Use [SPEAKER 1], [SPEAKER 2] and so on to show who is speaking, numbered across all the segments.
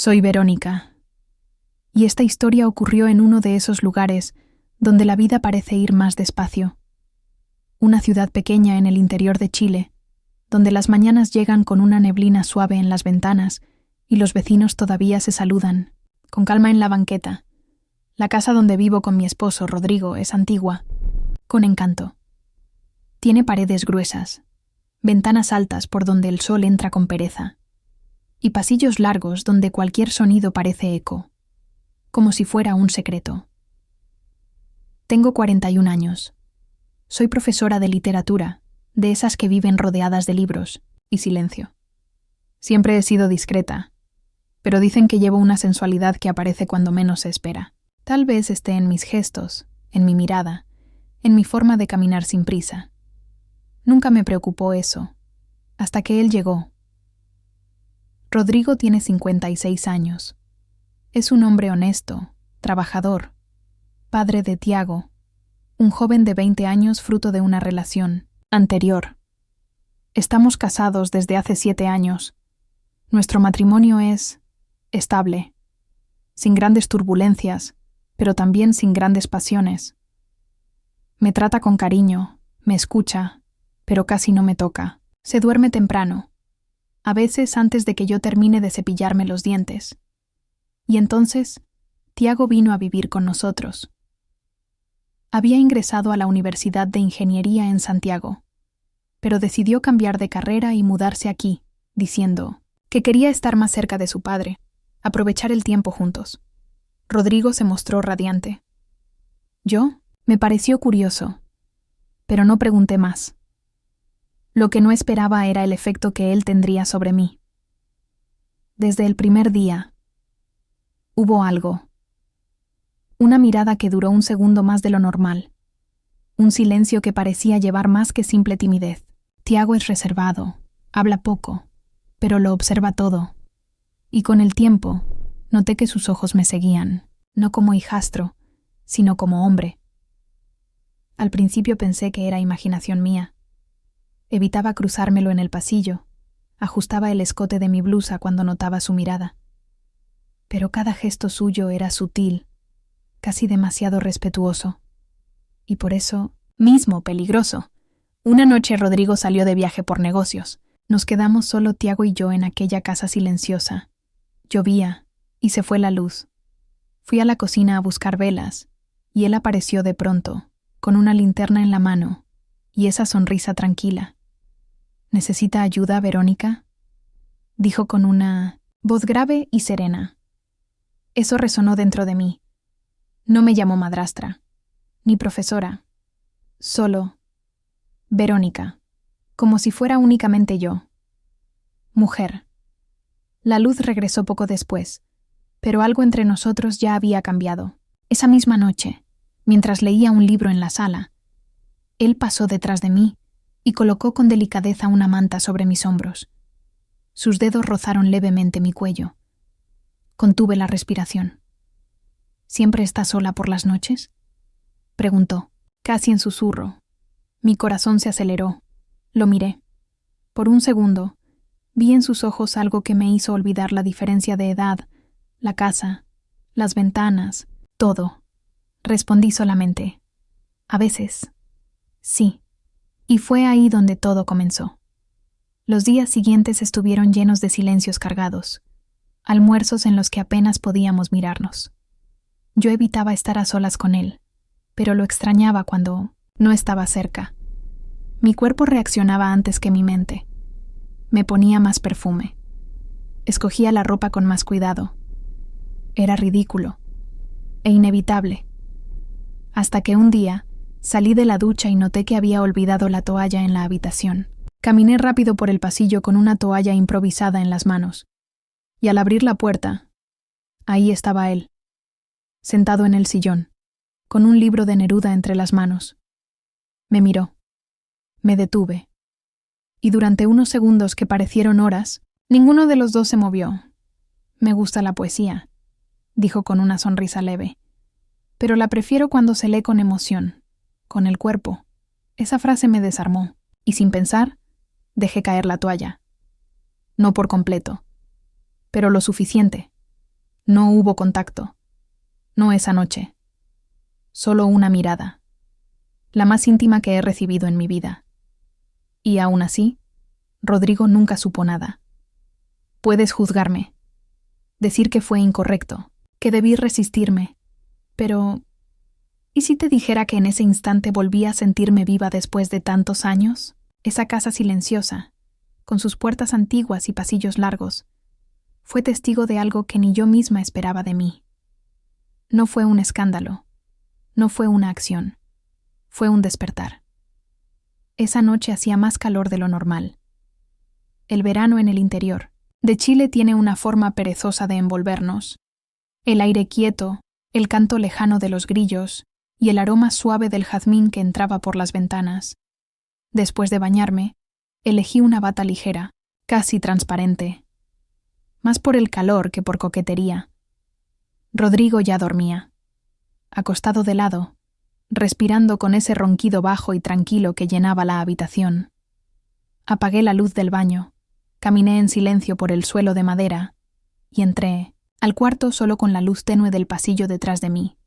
[SPEAKER 1] Soy Verónica, y esta historia ocurrió en uno de esos lugares donde la vida parece ir más despacio. Una ciudad pequeña en el interior de Chile, donde las mañanas llegan con una neblina suave en las ventanas y los vecinos todavía se saludan, con calma en la banqueta. La casa donde vivo con mi esposo, Rodrigo, es antigua, con encanto. Tiene paredes gruesas, ventanas altas por donde el sol entra con pereza, y pasillos largos donde cualquier sonido parece eco, como si fuera un secreto. Tengo 41 años. Soy profesora de literatura, de esas que viven rodeadas de libros y silencio. Siempre he sido discreta, pero dicen que llevo una sensualidad que aparece cuando menos se espera. Tal vez esté en mis gestos, en mi mirada, en mi forma de caminar sin prisa. Nunca me preocupó eso, hasta que él llegó. Rodrigo tiene 56 años. Es un hombre honesto, trabajador, padre de Tiago, un joven de 20 años fruto de una relación anterior. Estamos casados desde hace 7 años. Nuestro matrimonio es estable, sin grandes turbulencias, pero también sin grandes pasiones. Me trata con cariño, me escucha, pero casi no me toca. Se duerme temprano, a veces antes de que yo termine de cepillarme los dientes. Y entonces, Tiago vino a vivir con nosotros. Había ingresado a la Universidad de Ingeniería en Santiago, pero decidió cambiar de carrera y mudarse aquí, diciendo que quería estar más cerca de su padre, aprovechar el tiempo juntos. Rodrigo se mostró radiante. Yo me pareció curioso, pero no pregunté más. Lo que no esperaba era el efecto que él tendría sobre mí. Desde el primer día, hubo algo. Una mirada que duró un segundo más de lo normal. Un silencio que parecía llevar más que simple timidez. Tiago es reservado, habla poco, pero lo observa todo. Y con el tiempo, noté que sus ojos me seguían, no como hijastro, sino como hombre. Al principio pensé que era imaginación mía. Evitaba cruzármelo en el pasillo, ajustaba el escote de mi blusa cuando notaba su mirada. Pero cada gesto suyo era sutil, casi demasiado respetuoso. Y por eso, mismo peligroso. Una noche Rodrigo salió de viaje por negocios. Nos quedamos solo Tiago y yo en aquella casa silenciosa. Llovía, y se fue la luz. Fui a la cocina a buscar velas, y él apareció de pronto, con una linterna en la mano, y esa sonrisa tranquila. ¿Necesita ayuda, Verónica?, dijo con una voz grave y serena. Eso resonó dentro de mí. No me llamó madrastra, ni profesora. Solo Verónica, como si fuera únicamente yo. Mujer. La luz regresó poco después, pero algo entre nosotros ya había cambiado. Esa misma noche, mientras leía un libro en la sala, él pasó detrás de mí y colocó con delicadeza una manta sobre mis hombros. Sus dedos rozaron levemente mi cuello. Contuve la respiración. ¿Siempre está sola por las noches?, preguntó, casi en susurro. Mi corazón se aceleró. Lo miré. Por un segundo, vi en sus ojos algo que me hizo olvidar la diferencia de edad, la casa, las ventanas, todo. Respondí solamente, a veces, sí. Y fue ahí donde todo comenzó. Los días siguientes estuvieron llenos de silencios cargados, almuerzos en los que apenas podíamos mirarnos. Yo evitaba estar a solas con él, pero lo extrañaba cuando no estaba cerca. Mi cuerpo reaccionaba antes que mi mente. Me ponía más perfume. Escogía la ropa con más cuidado. Era ridículo e inevitable. Hasta que un día salí de la ducha y noté que había olvidado la toalla en la habitación. Caminé rápido por el pasillo con una toalla improvisada en las manos. Y al abrir la puerta, ahí estaba él, sentado en el sillón, con un libro de Neruda entre las manos. Me miró. Me detuve. Y durante unos segundos que parecieron horas, ninguno de los dos se movió. Me gusta la poesía, dijo con una sonrisa leve. Pero la prefiero cuando se lee con emoción, con el cuerpo. Esa frase me desarmó, y sin pensar, dejé caer la toalla. No por completo, pero lo suficiente, No hubo contacto. No esa noche. Solo una mirada. La más íntima que he recibido en mi vida. Y aún así, Rodrigo nunca supo nada. Puedes juzgarme. Decir que fue incorrecto, que debí resistirme. Pero, ¿y si te dijera que en ese instante volví a sentirme viva después de tantos años? Esa casa silenciosa, con sus puertas antiguas y pasillos largos, fue testigo de algo que ni yo misma esperaba de mí. No fue un escándalo, no fue una acción, fue un despertar. Esa noche hacía más calor de lo normal. El verano en el interior de Chile tiene una forma perezosa de envolvernos. El aire quieto, el canto lejano de los grillos y el aroma suave del jazmín que entraba por las ventanas. Después de bañarme, elegí una bata ligera, casi transparente. Más por el calor que por coquetería. Rodrigo ya dormía, acostado de lado, respirando con ese ronquido bajo y tranquilo que llenaba la habitación. Apagué la luz del baño, caminé en silencio por el suelo de madera y entré al cuarto solo con la luz tenue del pasillo detrás de mí.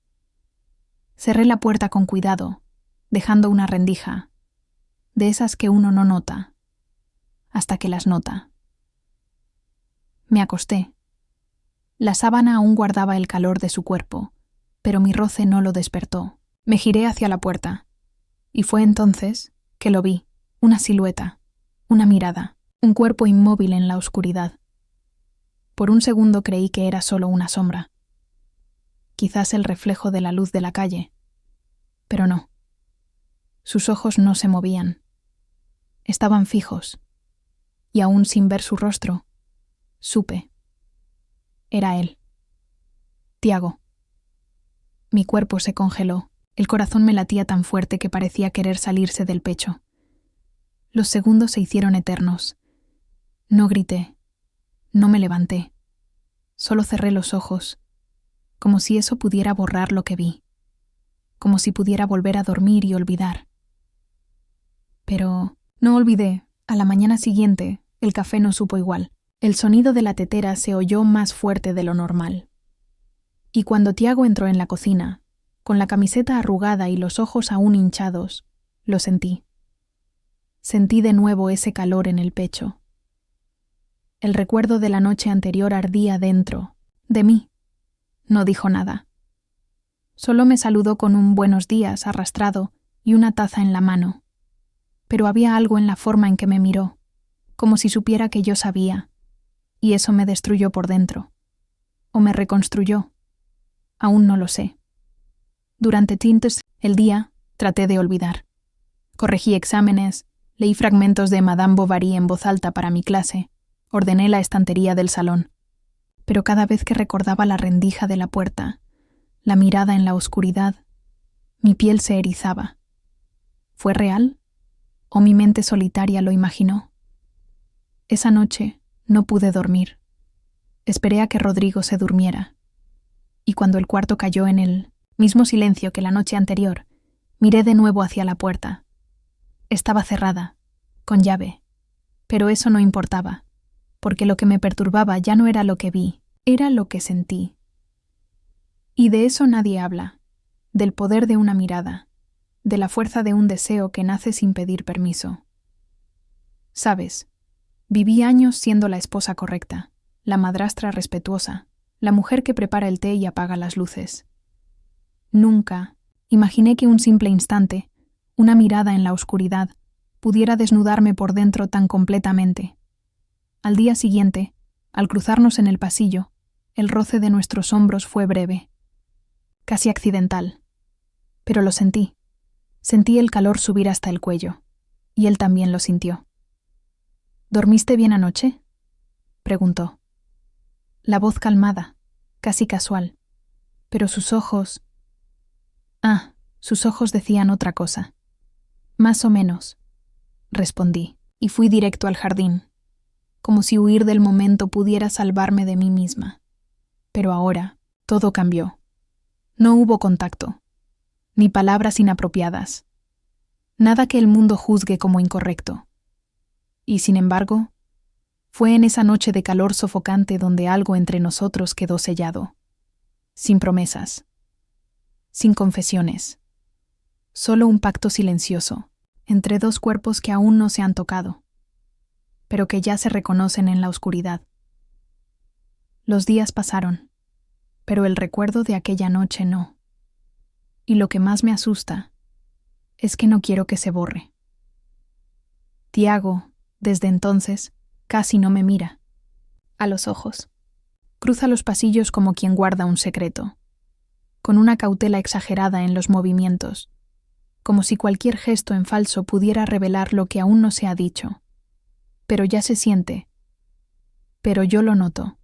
[SPEAKER 1] Cerré la puerta con cuidado, dejando una rendija, de esas que uno no nota, hasta que las nota. Me acosté. La sábana aún guardaba el calor de su cuerpo, pero mi roce no lo despertó. Me giré hacia la puerta, y fue entonces que lo vi, una silueta, una mirada, un cuerpo inmóvil en la oscuridad. Por un segundo creí que era solo una sombra, quizás el reflejo de la luz de la calle, pero no. Sus ojos no se movían. Estaban fijos, y aún sin ver su rostro, supe. Era él. Tiago. Mi cuerpo se congeló, el corazón me latía tan fuerte que parecía querer salirse del pecho. Los segundos se hicieron eternos. No grité, no me levanté, solo cerré los ojos, como si eso pudiera borrar lo que vi, como si pudiera volver a dormir y olvidar. Pero no olvidé. A la mañana siguiente, el café no supo igual. El sonido de la tetera se oyó más fuerte de lo normal. Y cuando Tiago entró en la cocina, con la camiseta arrugada y los ojos aún hinchados, lo sentí. Sentí de nuevo ese calor en el pecho. El recuerdo de la noche anterior ardía dentro, de mí. No dijo nada. Solo me saludó con un buenos días arrastrado y una taza en la mano. Pero había algo en la forma en que me miró, como si supiera que yo sabía, y eso me destruyó por dentro. O me reconstruyó. Aún no lo sé. Durante el día traté de olvidar. Corregí exámenes, leí fragmentos de Madame Bovary en voz alta para mi clase, ordené la estantería del salón. Pero cada vez que recordaba la rendija de la puerta, la mirada en la oscuridad, mi piel se erizaba. ¿Fue real? ¿O mi mente solitaria lo imaginó? Esa noche no pude dormir. Esperé a que Rodrigo se durmiera. Y cuando el cuarto cayó en el mismo silencio que la noche anterior, miré de nuevo hacia la puerta. Estaba cerrada, con llave, pero eso no importaba, porque lo que me perturbaba ya no era lo que vi, era lo que sentí. Y de eso nadie habla, del poder de una mirada, de la fuerza de un deseo que nace sin pedir permiso. Sabes, viví años siendo la esposa correcta, la madrastra respetuosa, la mujer que prepara el té y apaga las luces. Nunca imaginé que un simple instante, una mirada en la oscuridad, pudiera desnudarme por dentro tan completamente. Al día siguiente, al cruzarnos en el pasillo, el roce de nuestros hombros fue breve, casi accidental, pero lo sentí. Sentí el calor subir hasta el cuello, y él también lo sintió. ¿Dormiste bien anoche?, preguntó. La voz calmada, casi casual, pero sus ojos... sus ojos decían otra cosa. Más o menos, respondí, y fui directo al jardín, como si huir del momento pudiera salvarme de mí misma. Pero ahora todo cambió. No hubo contacto, ni palabras inapropiadas, nada que el mundo juzgue como incorrecto. Y sin embargo, Fue en esa noche de calor sofocante donde algo entre nosotros quedó sellado. Sin promesas. Sin confesiones. Solo un pacto silencioso, entre dos cuerpos que aún no se han tocado, pero que ya se reconocen en la oscuridad. Los días pasaron, pero el recuerdo de aquella noche no. Y lo que más me asusta es que no quiero que se borre. Tiago, desde entonces, casi no me mira a los ojos. Cruza los pasillos como quien guarda un secreto, con una cautela exagerada en los movimientos, como si cualquier gesto en falso pudiera revelar lo que aún no se ha dicho. Pero ya se siente. Pero yo lo noto.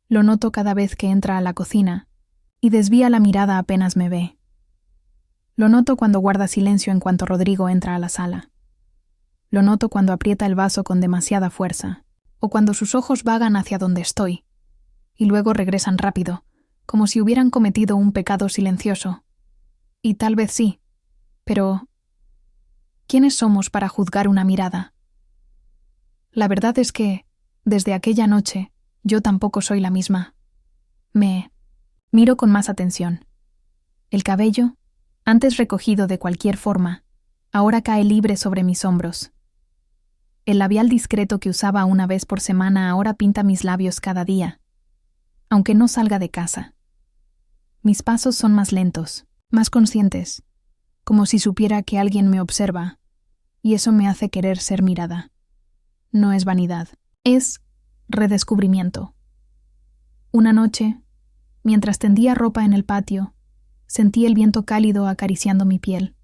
[SPEAKER 1] Lo noto cada vez que entra a la cocina y desvía la mirada apenas me ve. Lo noto cuando guarda silencio en cuanto Rodrigo entra a la sala. Lo noto cuando aprieta el vaso con demasiada fuerza, o cuando sus ojos vagan hacia donde estoy, y luego regresan rápido, como si hubieran cometido un pecado silencioso. Y tal vez sí, pero ¿quiénes somos para juzgar una mirada? La verdad es que, desde aquella noche, yo tampoco soy la misma. Me miro con más atención. El cabello, antes recogido de cualquier forma, ahora cae libre sobre mis hombros. El labial discreto que usaba una vez por semana ahora pinta mis labios cada día, aunque no salga de casa. Mis pasos son más lentos, más conscientes, como si supiera que alguien me observa, y eso me hace querer ser mirada. No es vanidad, es redescubrimiento. Una noche, mientras tendía ropa en el patio, sentí el viento cálido acariciando mi piel.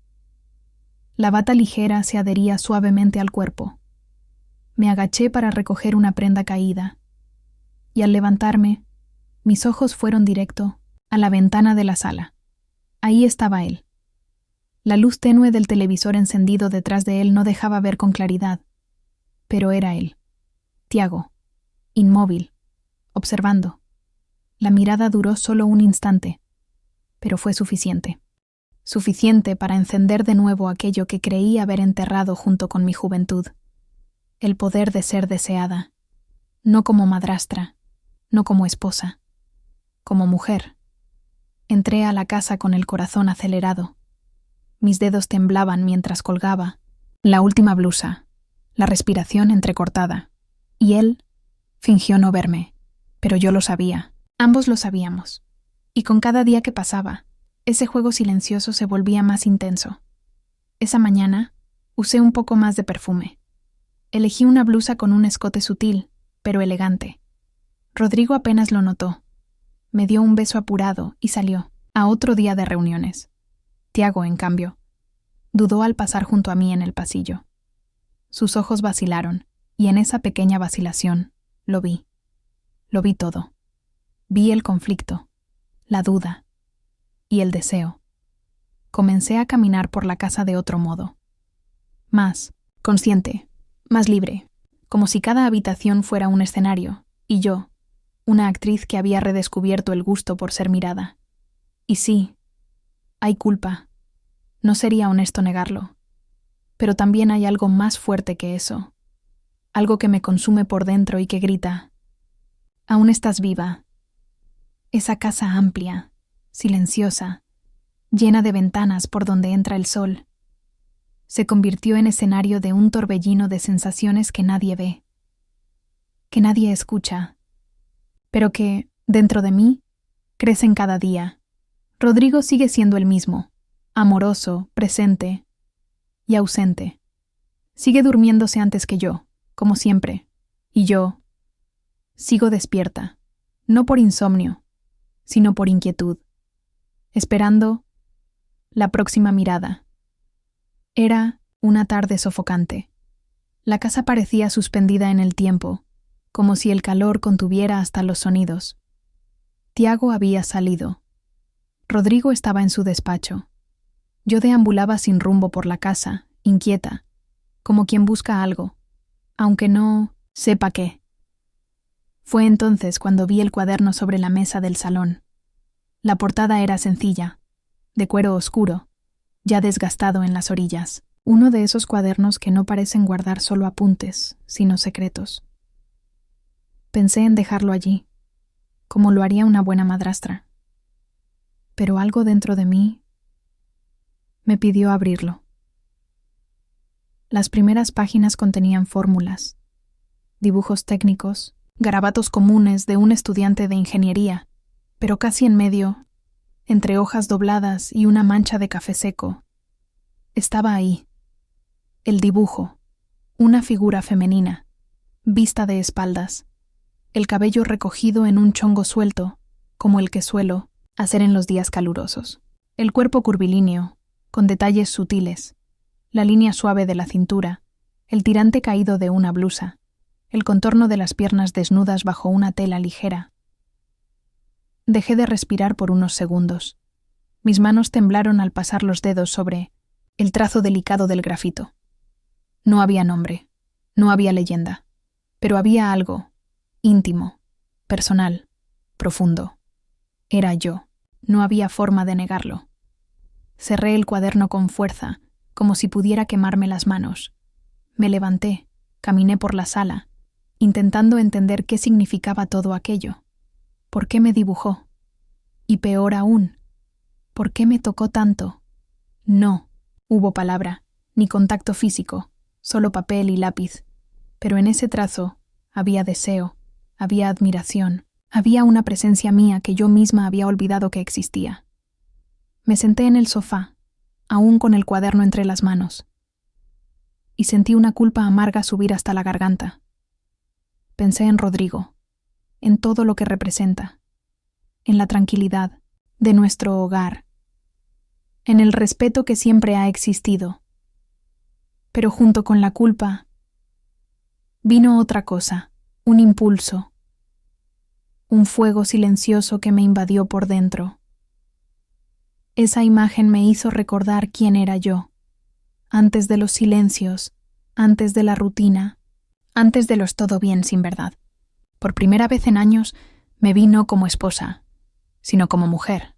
[SPEAKER 1] La bata ligera se adhería suavemente al cuerpo. Me agaché para recoger una prenda caída, y al levantarme, mis ojos fueron directo a la ventana de la sala. Ahí estaba él. La luz tenue del televisor encendido detrás de él no dejaba ver con claridad, pero era él, Tiago, inmóvil, observando. La mirada duró solo un instante, pero fue suficiente. Suficiente para encender de nuevo aquello que creí haber enterrado junto con mi juventud. El poder de ser deseada, no como madrastra, no como esposa, como mujer. Entré a la casa con el corazón acelerado. Mis dedos temblaban mientras colgaba la última blusa, la respiración entrecortada, y él fingió no verme, pero yo lo sabía, ambos lo sabíamos, y con cada día que pasaba, ese juego silencioso se volvía más intenso. Esa mañana usé un poco más de perfume. Elegí una blusa con un escote sutil, pero elegante. Rodrigo apenas lo notó. Me dio un beso apurado y salió, a otro día de reuniones. Tiago, en cambio, dudó al pasar junto a mí en el pasillo. Sus ojos vacilaron, y en esa pequeña vacilación lo vi. Lo vi todo. Vi el conflicto, la duda y el deseo. Comencé a caminar por la casa de otro modo. Más consciente, más libre, como si cada habitación fuera un escenario, y yo, una actriz que había redescubierto el gusto por ser mirada. Y sí, hay culpa. No sería honesto negarlo. Pero también hay algo más fuerte que eso. Algo que me consume por dentro y que grita: «Aún estás viva». Esa casa amplia, silenciosa, llena de ventanas por donde entra el sol, se convirtió en escenario de un torbellino de sensaciones que nadie ve, que nadie escucha, pero que, dentro de mí, crecen cada día. Rodrigo sigue siendo el mismo, amoroso, presente y ausente. Sigue durmiéndose antes que yo, como siempre, y yo sigo despierta, no por insomnio, sino por inquietud, esperando la próxima mirada. Era una tarde sofocante. La casa parecía suspendida en el tiempo, como si el calor contuviera hasta los sonidos. Tiago había salido. Rodrigo estaba en su despacho. Yo deambulaba sin rumbo por la casa, inquieta, como quien busca algo, aunque no sepa qué. Fue entonces cuando vi el cuaderno sobre la mesa del salón. La portada era sencilla, de cuero oscuro, ya desgastado en las orillas. Uno de esos cuadernos que no parecen guardar solo apuntes, sino secretos. Pensé en dejarlo allí, como lo haría una buena madrastra. Pero algo dentro de mí me pidió abrirlo. Las primeras páginas contenían fórmulas, dibujos técnicos, garabatos comunes de un estudiante de ingeniería, pero casi en medio, entre hojas dobladas y una mancha de café seco, estaba ahí, el dibujo, una figura femenina, vista de espaldas, el cabello recogido en un chongo suelto, como el que suelo hacer en los días calurosos, el cuerpo curvilíneo, con detalles sutiles, la línea suave de la cintura, el tirante caído de una blusa, el contorno de las piernas desnudas bajo una tela ligera. Dejé de respirar por unos segundos. Mis manos temblaron al pasar los dedos sobre el trazo delicado del grafito. No había nombre, no había leyenda, pero había algo íntimo, personal, profundo. Era yo, no había forma de negarlo. Cerré el cuaderno con fuerza, como si pudiera quemarme las manos. Me levanté, caminé por la sala, intentando entender qué significaba todo aquello. ¿Por qué me dibujó? Y peor aún, ¿por qué me tocó tanto? No hubo palabra, ni contacto físico, solo papel y lápiz. Pero en ese trazo había deseo, había admiración, había una presencia mía que yo misma había olvidado que existía. Me senté en el sofá, aún con el cuaderno entre las manos, y sentí una culpa amarga subir hasta la garganta. Pensé en Rodrigo, en todo lo que representa, en la tranquilidad de nuestro hogar, en el respeto que siempre ha existido. Pero junto con la culpa vino otra cosa, un impulso, un fuego silencioso que me invadió por dentro. Esa imagen me hizo recordar quién era yo, antes de los silencios, antes de la rutina, antes de los todo bien sin verdad. Por primera vez en años me vi no como esposa, sino como mujer,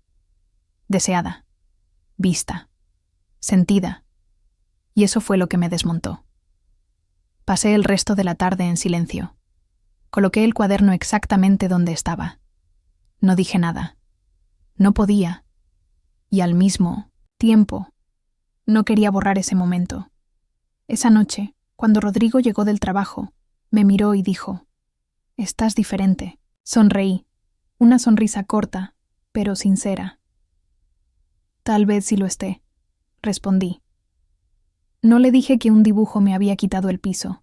[SPEAKER 1] deseada, vista, sentida, y eso fue lo que me desmontó. Pasé el resto de la tarde en silencio. Coloqué el cuaderno exactamente donde estaba. No dije nada. No podía. Y al mismo tiempo, no quería borrar ese momento. Esa noche, cuando Rodrigo llegó del trabajo, me miró y dijo: «Estás diferente». Sonreí, una sonrisa corta, pero sincera. «Tal vez sí lo esté», respondí. No le dije que un dibujo me había quitado el piso,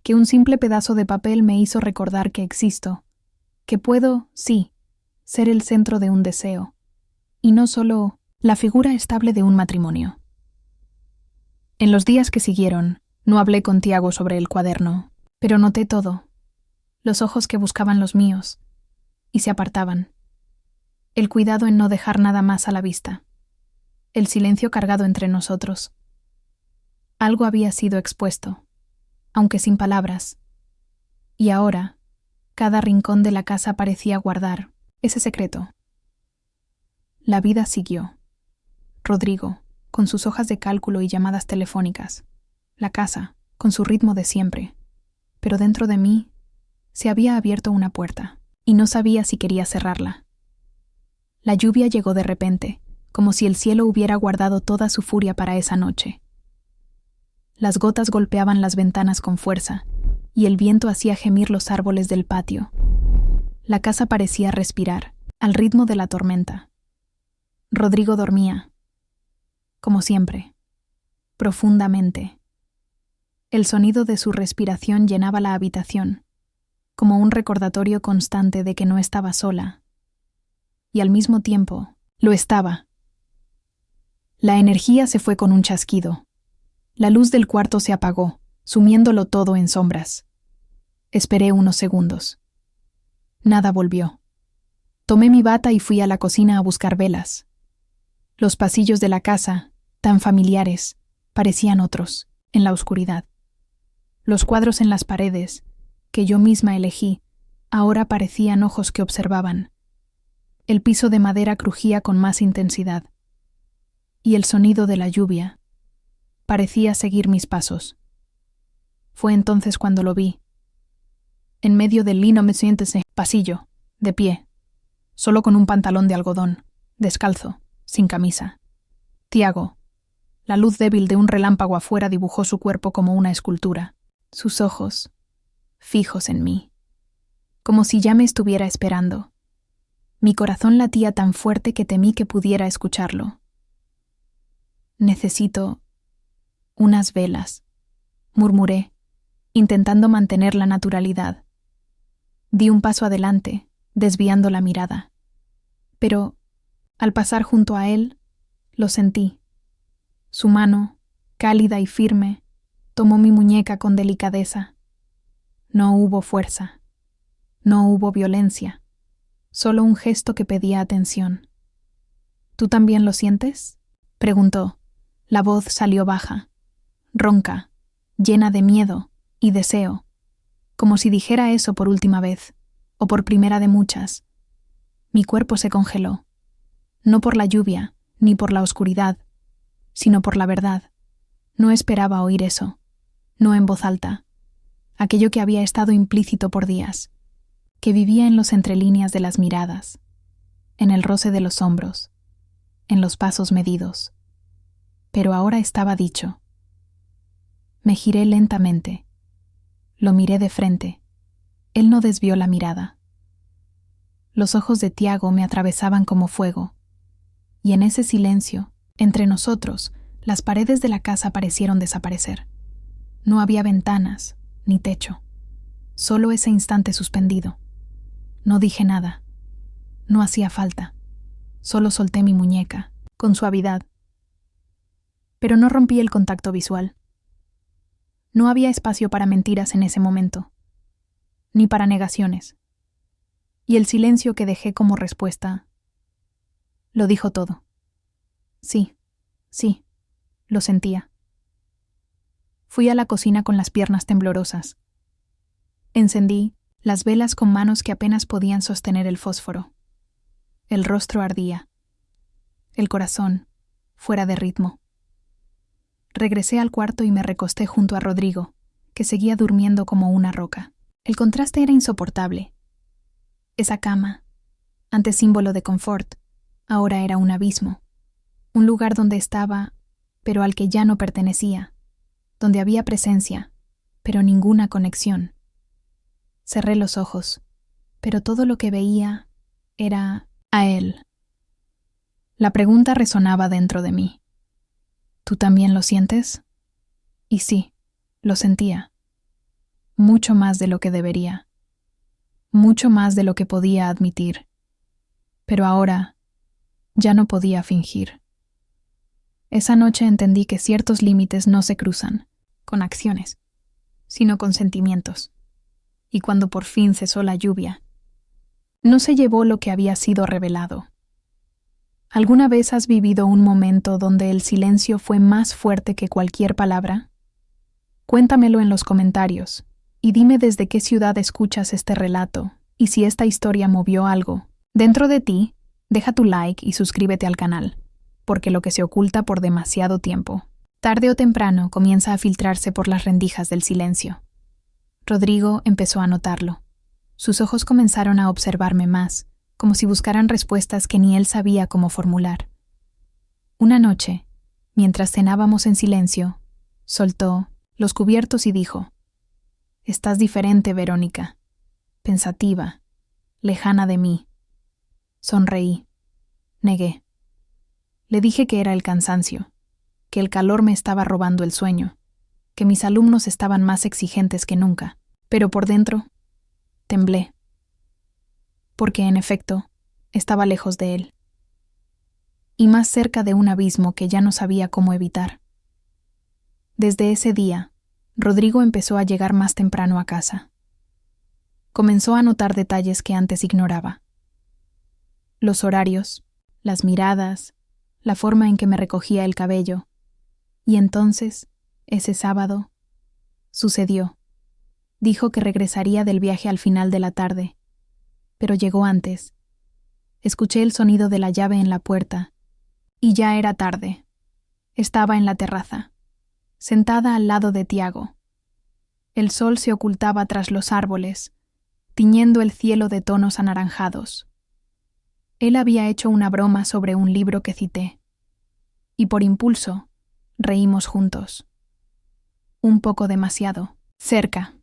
[SPEAKER 1] que un simple pedazo de papel me hizo recordar que existo, que puedo, sí, ser el centro de un deseo, y no solo la figura estable de un matrimonio. En los días que siguieron, no hablé con Tiago sobre el cuaderno, pero noté todo, los ojos que buscaban los míos, y se apartaban, el cuidado en no dejar nada más a la vista, el silencio cargado entre nosotros. Algo había sido expuesto, aunque sin palabras, y ahora cada rincón de la casa parecía guardar ese secreto. La vida siguió. Rodrigo, con sus hojas de cálculo y llamadas telefónicas. La casa, con su ritmo de siempre. Pero dentro de mí se había abierto una puerta, y no sabía si quería cerrarla. La lluvia llegó de repente, como si el cielo hubiera guardado toda su furia para esa noche. Las gotas golpeaban las ventanas con fuerza, y el viento hacía gemir los árboles del patio. La casa parecía respirar, al ritmo de la tormenta. Rodrigo dormía, como siempre, profundamente. El sonido de su respiración llenaba la habitación, como un recordatorio constante de que no estaba sola. Y al mismo tiempo, lo estaba. La energía se fue con un chasquido. La luz del cuarto se apagó, sumiéndolo todo en sombras. Esperé unos segundos. Nada volvió. Tomé mi bata y fui a la cocina a buscar velas. Los pasillos de la casa, tan familiares, parecían otros, en la oscuridad. Los cuadros en las paredes, que yo misma elegí, ahora parecían ojos que observaban. El piso de madera crujía con más intensidad. Y el sonido de la lluvia parecía seguir mis pasos. Fue entonces cuando lo vi. en medio del lino me sientes en pasillo, de pie, solo con un pantalón de algodón, descalzo, sin camisa. Tiago. La luz débil de un relámpago afuera dibujó su cuerpo como una escultura, sus ojos, fijos en mí, como si ya me estuviera esperando. Mi corazón latía tan fuerte que temí que pudiera escucharlo. Necesito unas velas, murmuré, intentando mantener la naturalidad. Di un paso adelante, desviando la mirada. Pero, al pasar junto a él, lo sentí. Su mano, cálida y firme, tomó mi muñeca con delicadeza. No hubo fuerza, no hubo violencia, solo un gesto que pedía atención. ¿Tú también lo sientes?, preguntó. La voz salió baja, ronca, llena de miedo y deseo, como si dijera eso por última vez, o por primera de muchas. Mi cuerpo se congeló, no por la lluvia, ni por la oscuridad, sino por la verdad. No esperaba oír eso, no en voz alta, aquello que había estado implícito por días, que vivía en los entrelíneas de las miradas, en el roce de los hombros, en los pasos medidos. Pero ahora estaba dicho. Me giré lentamente. Lo miré de frente. Él no desvió la mirada. Los ojos de Tiago me atravesaban como fuego, y en ese silencio, entre nosotros, las paredes de la casa parecieron desaparecer. No había ventanas, ni techo. Solo ese instante suspendido. No dije nada. No hacía falta. Solo solté mi muñeca, con suavidad. Pero no rompí el contacto visual. No había espacio para mentiras en ese momento, ni para negaciones. Y el silencio que dejé como respuesta lo dijo todo. Sí, sí, lo sentía. Fui a la cocina con las piernas temblorosas. Encendí las velas con manos que apenas podían sostener el fósforo. El rostro ardía. El corazón, fuera de ritmo. Regresé al cuarto y me recosté junto a Rodrigo, que seguía durmiendo como una roca. El contraste era insoportable. Esa cama, antes símbolo de confort, ahora era un abismo. Un lugar donde estaba, pero al que ya no pertenecía. Donde había presencia, pero ninguna conexión. Cerré los ojos, pero todo lo que veía era a él. La pregunta resonaba dentro de mí. ¿Tú también lo sientes? Y sí, lo sentía. Mucho más de lo que debería. Mucho más de lo que podía admitir. Pero ahora ya no podía fingir. Esa noche entendí que ciertos límites no se cruzan con acciones, sino con sentimientos. Y cuando por fin cesó la lluvia, no se llevó lo que había sido revelado. ¿Alguna vez has vivido un momento donde el silencio fue más fuerte que cualquier palabra? Cuéntamelo en los comentarios y dime desde qué ciudad escuchas este relato y si esta historia movió algo. Dentro de ti, deja tu like y suscríbete al canal, porque lo que se oculta por demasiado tiempo, tarde o temprano comienza a filtrarse por las rendijas del silencio. Rodrigo empezó a notarlo. Sus ojos comenzaron a observarme más, como si buscaran respuestas que ni él sabía cómo formular. Una noche, mientras cenábamos en silencio, soltó los cubiertos y dijo: «Estás diferente, Verónica, pensativa, lejana de mí». Sonreí. Negué. Le dije que era el cansancio, que el calor me estaba robando el sueño, que mis alumnos estaban más exigentes que nunca, pero por dentro temblé. Porque, en efecto, estaba lejos de él. Y más cerca de un abismo que ya no sabía cómo evitar. Desde ese día, Rodrigo empezó a llegar más temprano a casa. Comenzó a notar detalles que antes ignoraba. Los horarios, las miradas, la forma en que me recogía el cabello. Y entonces, ese sábado, sucedió. Dijo que regresaría del viaje al final de la tarde, pero llegó antes. Escuché el sonido de la llave en la puerta, y ya era tarde. Estaba en la terraza, sentada al lado de Tiago. El sol se ocultaba tras los árboles, tiñendo el cielo de tonos anaranjados. Él había hecho una broma sobre un libro que cité, y por impulso reímos juntos. Un poco demasiado, cerca.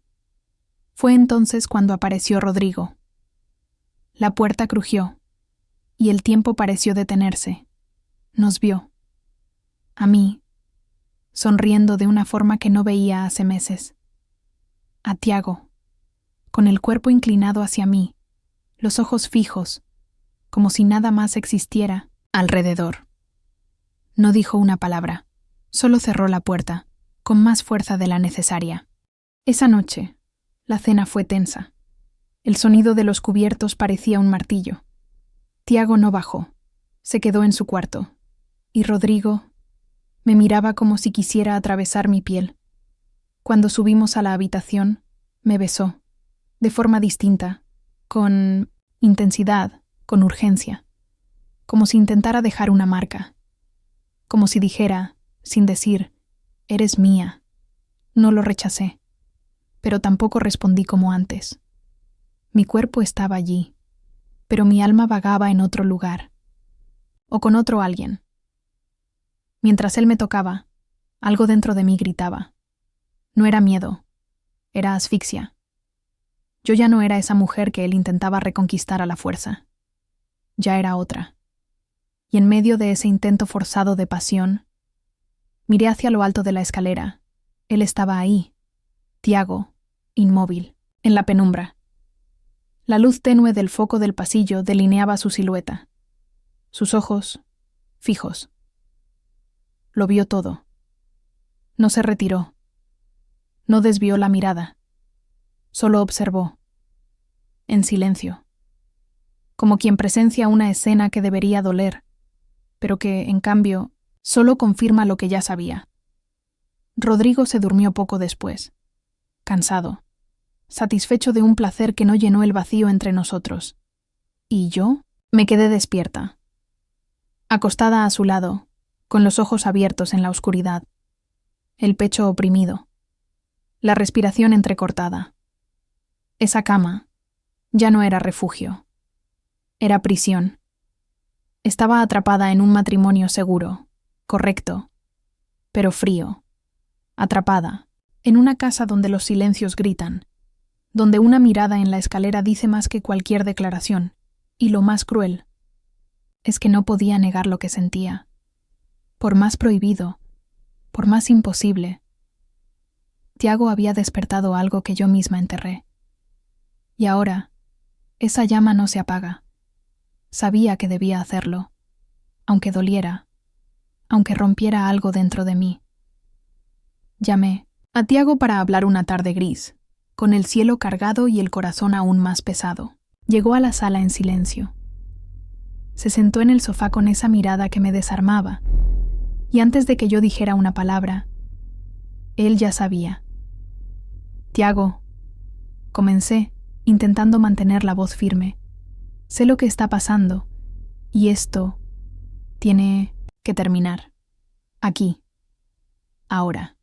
[SPEAKER 1] Fue entonces cuando apareció Rodrigo. La puerta crujió, y el tiempo pareció detenerse. Nos vio. A mí, sonriendo de una forma que no veía hace meses. A Tiago, con el cuerpo inclinado hacia mí, los ojos fijos, como si nada más existiera alrededor. No dijo una palabra, solo cerró la puerta, con más fuerza de la necesaria. Esa noche, la cena fue tensa. El sonido de los cubiertos parecía un martillo. Tiago no bajó, se quedó en su cuarto, y Rodrigo me miraba como si quisiera atravesar mi piel. Cuando subimos a la habitación, me besó, de forma distinta, con intensidad, con urgencia, como si intentara dejar una marca, como si dijera, sin decir, «Eres mía». No lo rechacé, pero tampoco respondí como antes. Mi cuerpo estaba allí, pero mi alma vagaba en otro lugar, o con otro alguien. Mientras él me tocaba, algo dentro de mí gritaba. No era miedo, era asfixia. Yo ya no era esa mujer que él intentaba reconquistar a la fuerza. Ya era otra. Y en medio de ese intento forzado de pasión, miré hacia lo alto de la escalera. Él estaba ahí, Tiago, inmóvil, en la penumbra. La luz tenue del foco del pasillo delineaba su silueta. Sus ojos, fijos. Lo vio todo. No se retiró. No desvió la mirada. Solo observó. En silencio. Como quien presencia una escena que debería doler, pero que, en cambio, solo confirma lo que ya sabía. Rodrigo se durmió poco después, cansado, satisfecho de un placer que no llenó el vacío entre nosotros. Y yo me quedé despierta, acostada a su lado, con los ojos abiertos en la oscuridad, el pecho oprimido, la respiración entrecortada. Esa cama ya no era refugio, era prisión. Estaba atrapada en un matrimonio seguro, correcto, pero frío, atrapada, en una casa donde los silencios gritan, donde una mirada en la escalera dice más que cualquier declaración, y lo más cruel es que no podía negar lo que sentía. Por más prohibido, por más imposible, Tiago había despertado algo que yo misma enterré. Y ahora, esa llama no se apaga. Sabía que debía hacerlo, aunque doliera, aunque rompiera algo dentro de mí. Llamé a Tiago para hablar una tarde gris, con el cielo cargado y el corazón aún más pesado. Llegó a la sala en silencio. Se sentó en el sofá con esa mirada que me desarmaba, y antes de que yo dijera una palabra, él ya sabía. «Tiago», comencé, intentando mantener la voz firme. «Sé lo que está pasando, y esto tiene que terminar. Aquí. Ahora».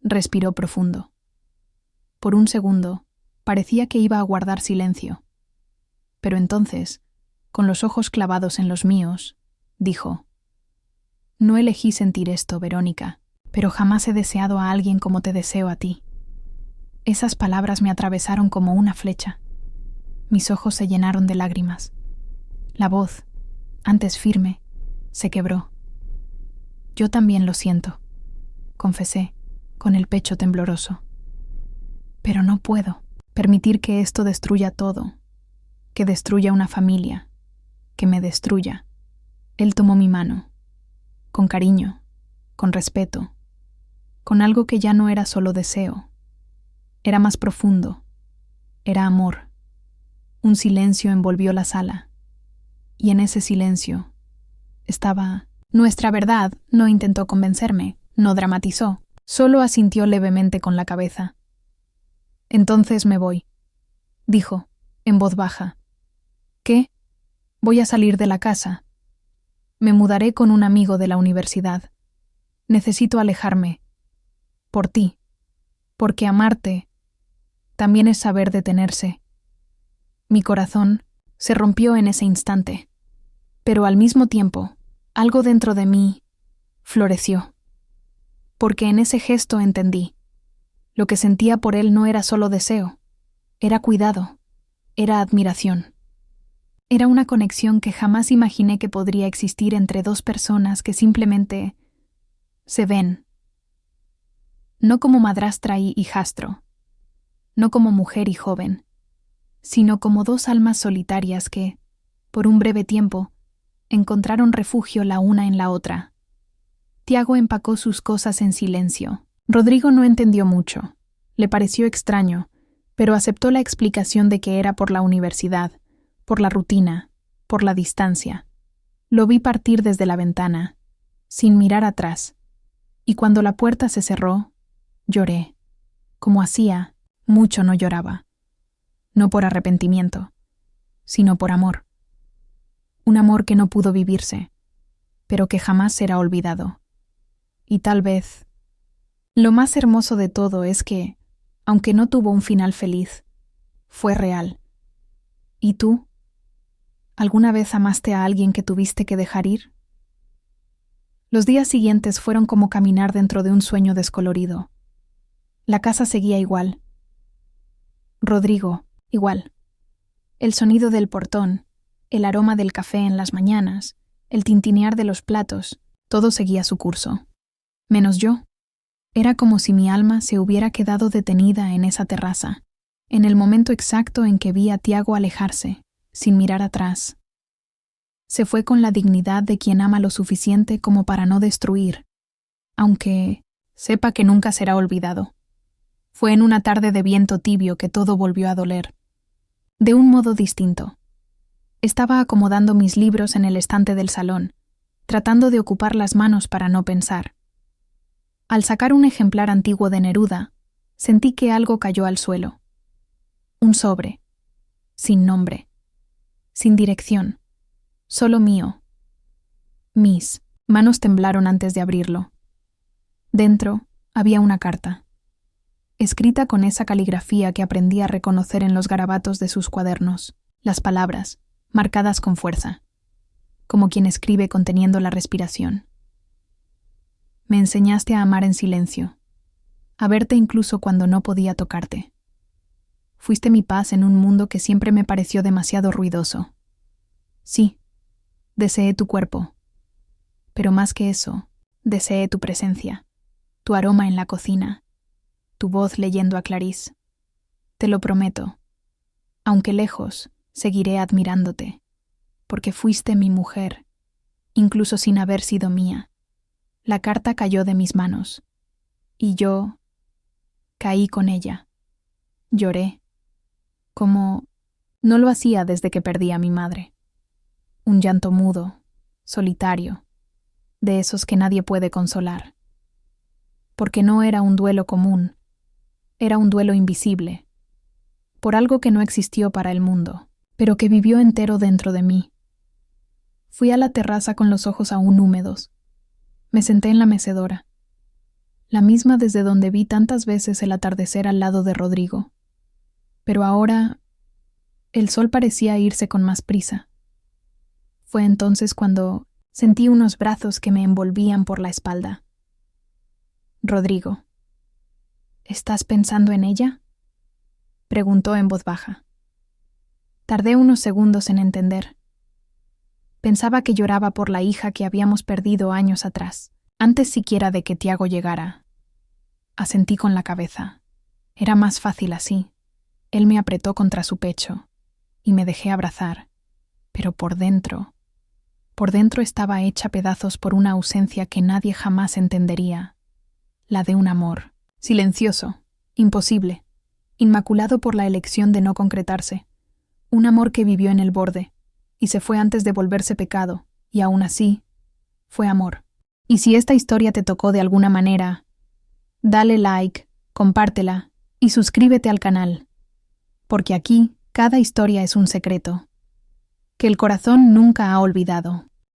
[SPEAKER 1] Respiró profundo. Por un segundo, parecía que iba a guardar silencio. Pero entonces, con los ojos clavados en los míos, dijo: «No elegí sentir esto, Verónica, pero jamás he deseado a alguien como te deseo a ti». Esas palabras me atravesaron como una flecha. Mis ojos se llenaron de lágrimas. La voz, antes firme, se quebró. «Yo también lo siento», confesé, con el pecho tembloroso. «Pero no puedo permitir que esto destruya todo, que destruya una familia, que me destruya». Él tomó mi mano, con cariño, con respeto, con algo que ya no era solo deseo. Era más profundo, era amor. Un silencio envolvió la sala, y en ese silencio estaba... Nuestra verdad no intentó convencerme, no dramatizó, solo asintió levemente con la cabeza. «Entonces me voy», dijo, en voz baja. «¿Qué? Voy a salir de la casa. Me mudaré con un amigo de la universidad. Necesito alejarme. Por ti. Porque amarte también es saber detenerse, Mi corazón se rompió en ese instante, pero al mismo tiempo, algo dentro de mí floreció. Porque en ese gesto entendí. Lo que sentía por él no era solo deseo, era cuidado, era admiración. Era una conexión que jamás imaginé que podría existir entre dos personas que simplemente se ven. No como madrastra y hijastro, no como mujer y joven, sino como dos almas solitarias que, por un breve tiempo, encontraron refugio la una en la otra. Tiago empacó sus cosas en silencio. Rodrigo no entendió mucho. Le pareció extraño, pero aceptó la explicación de que era por la universidad, por la rutina, por la distancia. Lo vi partir desde la ventana, sin mirar atrás, y cuando la puerta se cerró, lloré. Como hacía, mucho no lloraba. No por arrepentimiento, sino por amor. Un amor que no pudo vivirse, pero que jamás será olvidado. Y tal vez, lo más hermoso de todo es que, aunque no tuvo un final feliz, fue real. ¿Y tú? ¿Alguna vez amaste a alguien que tuviste que dejar ir? Los días siguientes fueron como caminar dentro de un sueño descolorido. La casa seguía igual. Rodrigo, igual. El sonido del portón, el aroma del café en las mañanas, el tintinear de los platos, todo seguía su curso. Menos yo. Era como si mi alma se hubiera quedado detenida en esa terraza, en el momento exacto en que vi a Tiago alejarse, sin mirar atrás. Se fue con la dignidad de quien ama lo suficiente como para no destruir, aunque sepa que nunca será olvidado. Fue en una tarde de viento tibio que todo volvió a doler. De un modo distinto. Estaba acomodando mis libros en el estante del salón, tratando de ocupar las manos para no pensar. Al sacar un ejemplar antiguo de Neruda, sentí que algo cayó al suelo. Un sobre, sin nombre, sin dirección, solo mío. Mis manos temblaron antes de abrirlo. Dentro había una carta, escrita con esa caligrafía que aprendí a reconocer en los garabatos de sus cuadernos, las palabras, marcadas con fuerza, como quien escribe conteniendo la respiración. Me enseñaste a amar en silencio, a verte incluso cuando no podía tocarte. Fuiste mi paz en un mundo que siempre me pareció demasiado ruidoso. Sí, deseé tu cuerpo, pero más que eso, deseé tu presencia, tu aroma en la cocina, tu voz leyendo a Clarice. Te lo prometo, aunque lejos, seguiré admirándote, porque fuiste mi mujer, incluso sin haber sido mía. La carta cayó de mis manos, y yo caí con ella. Lloré, como no lo hacía desde que perdí a mi madre. Un llanto mudo, solitario, de esos que nadie puede consolar. Porque no era un duelo común, era un duelo invisible, por algo que no existió para el mundo, pero que vivió entero dentro de mí. Fui a la terraza con los ojos aún húmedos. Me senté en la mecedora, la misma desde donde vi tantas veces el atardecer al lado de Rodrigo. Pero ahora el sol parecía irse con más prisa. Fue entonces cuando sentí unos brazos que me envolvían por la espalda. Rodrigo, ¿estás pensando en ella?, preguntó en voz baja. Tardé unos segundos en entender. Pensaba que lloraba por la hija que habíamos perdido años atrás, antes siquiera de que Tiago llegara. Asentí con la cabeza. Era más fácil así. Él me apretó contra su pecho y me dejé abrazar, pero por dentro estaba hecha pedazos por una ausencia que nadie jamás entendería, la de un amor, silencioso, imposible, inmaculado por la elección de no concretarse, un amor que vivió en el borde, y se fue antes de volverse pecado, y aún así, fue amor. Y si esta historia te tocó de alguna manera, dale like, compártela y suscríbete al canal, porque aquí cada historia es un secreto, que el corazón nunca ha olvidado.